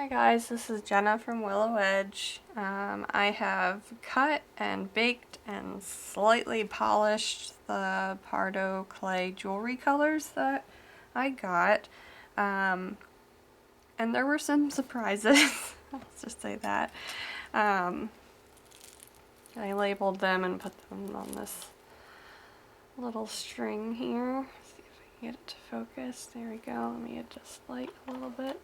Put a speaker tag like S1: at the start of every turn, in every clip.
S1: Hi guys, this is Jenna from Willow Edge. I have cut and baked and slightly polished the Pardo clay jewelry colors that I got. And there were some surprises, let's just say that. I labeled them and put them on this little string here. See if I can get it to focus. There we go. Let me adjust light a little bit.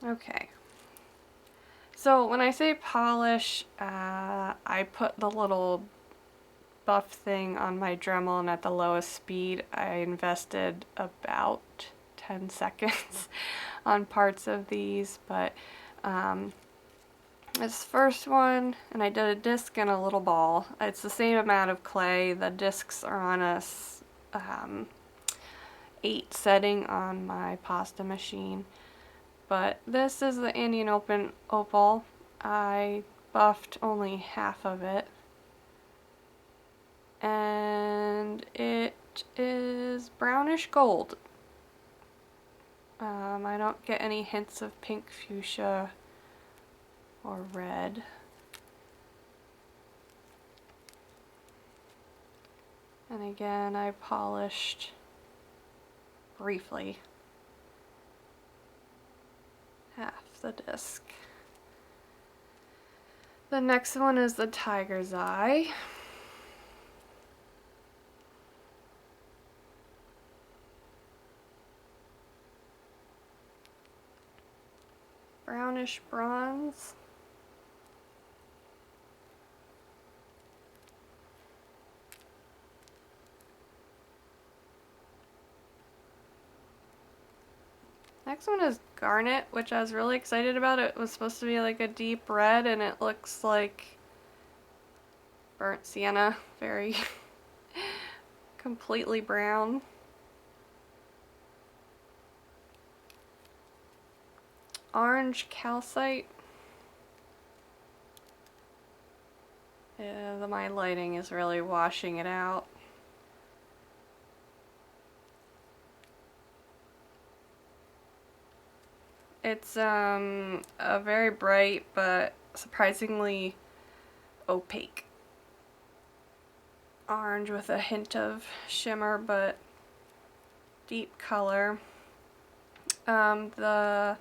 S1: Okay, so when I say polish, I put the little buff thing on my Dremel, and at the lowest speed I invested about 10 seconds on parts of these, but this first one, and I did a disc and a little ball. It's the same amount of clay. The discs are on a 8 setting on my pasta machine. But this is the Indian Open Opal. I buffed only half of it. And it is brownish gold. I don't get any hints of pink fuchsia or red. And again, I polished briefly half the disc. The next one is the tiger's eye. Brownish bronze. Next one is garnet, which I was really excited about. It was supposed to be like a deep red, and it looks like burnt sienna, very completely brown. Orange calcite. Yeah, my lighting is really washing it out. It's a very bright but surprisingly opaque orange with a hint of shimmer, but deep color. The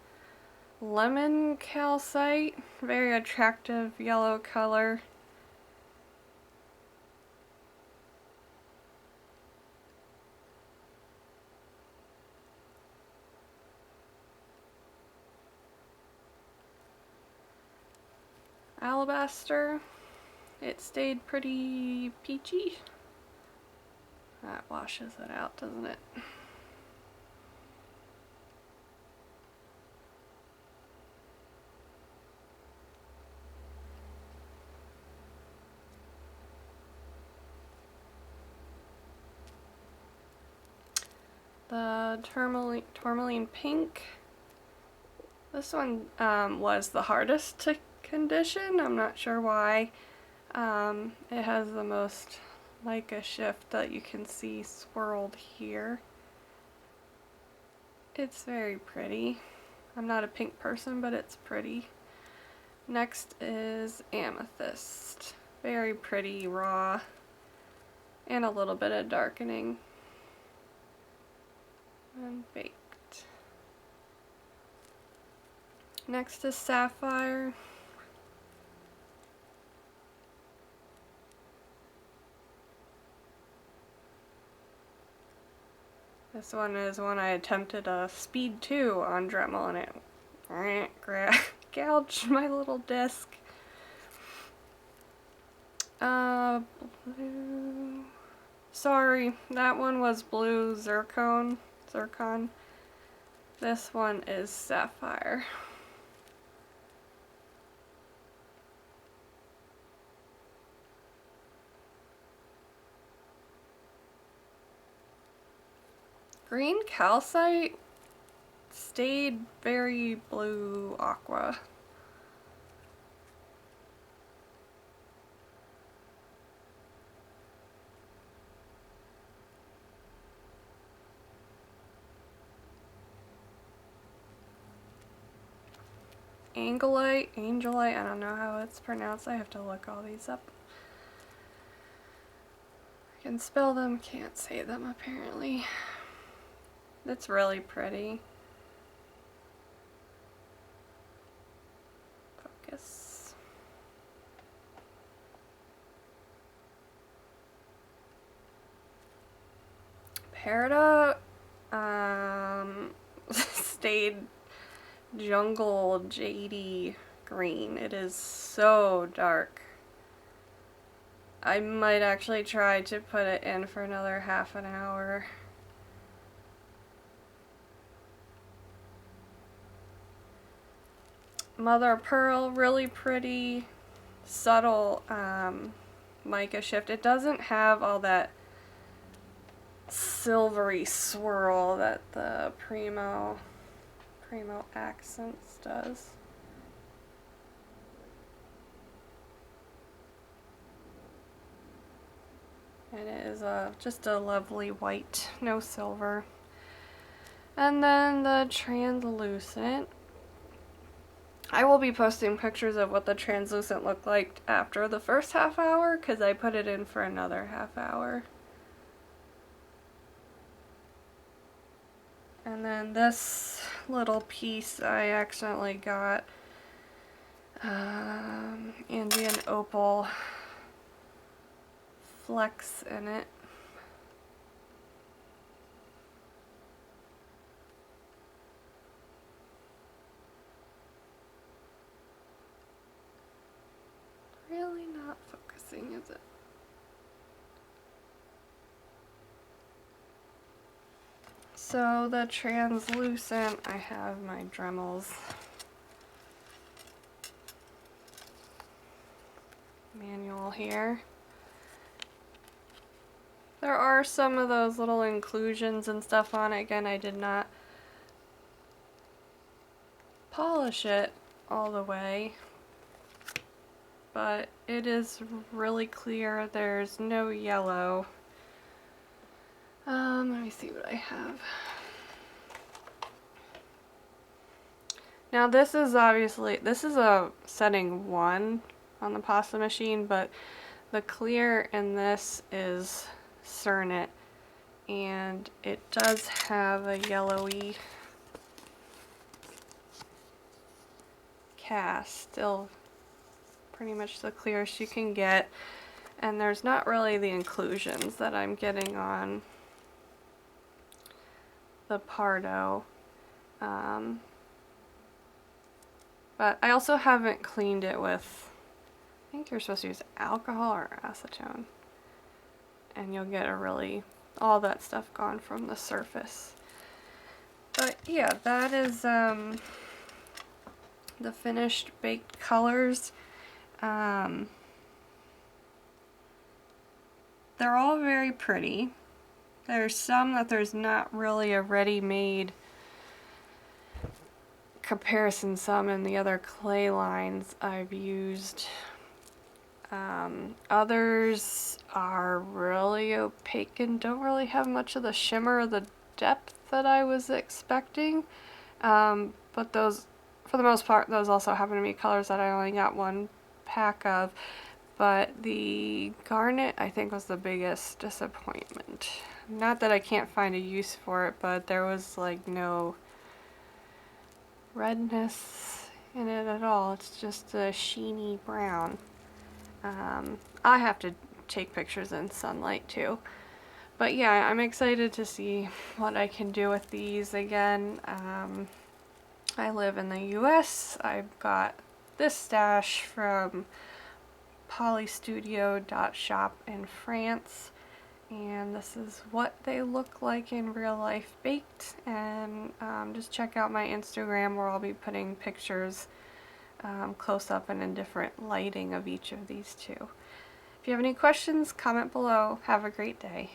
S1: lemon calcite, very attractive yellow color. Alabaster, it stayed pretty peachy. That washes it out, doesn't it? The tourmaline pink. This one was the hardest to condition. I'm not sure why. It has the most mica shift that you can see swirled here. It's very pretty. I'm not a pink person, but it's pretty. Next is amethyst. Very pretty, raw, and a little bit of darkening. And baked. Next is sapphire. This one is one I attempted a speed 2 on Dremel, and it gouged my little disc. Blue. Sorry, that one was blue zircon. This one is sapphire. Green calcite stayed very blue aqua. angelite, I don't know how it's pronounced, I have to look all these up. I can spell them, can't say them apparently. It's really pretty. Focus. Peridot, stayed jungle jadey green. It is so dark. I might actually try to put it in for another half an hour. Mother of Pearl, really pretty, subtle mica shift. It doesn't have all that silvery swirl that the Primo Accents does. And it is just a lovely white, no silver. And then the translucent. I will be posting pictures of what the translucent looked like after the first half hour, because I put it in for another half hour. And then this little piece I accidentally got Indian Opal flecks in it. Really not focusing, is it? So the translucent, I have my Dremels manual here. There are some of those little inclusions and stuff on it. Again, I did not polish it all the way, but it is really clear. There's no yellow. Let me see what I have. Now this is a setting 1 on the pasta machine, but the clear in this is Garnet, and it does have a yellowy cast, still pretty much the clearest you can get, and there's not really the inclusions that I'm getting on the Pardo. But I also haven't cleaned it with, I think you're supposed to use alcohol or acetone, and you'll get all that stuff gone from the surface. But yeah, that is the finished baked colors. They're all very pretty. There's some that there's not really a ready-made comparison. Some in the other clay lines I've used. Others are really opaque and don't really have much of the shimmer or the depth that I was expecting. But those, for the most part, those also happen to be colors that I only got one pack of. But the garnet, I think, was the biggest disappointment. Not that I can't find a use for it, but there was like no redness in it at all. It's just a sheeny brown. I have to take pictures in sunlight too. But yeah, I'm excited to see what I can do with these. Again, I live in the US. I've got this stash from polystudio.shop in France, and this is what they look like in real life baked. And just check out my Instagram, where I'll be putting pictures close up and in different lighting of each of these two. If you have any questions, comment below. Have a great day.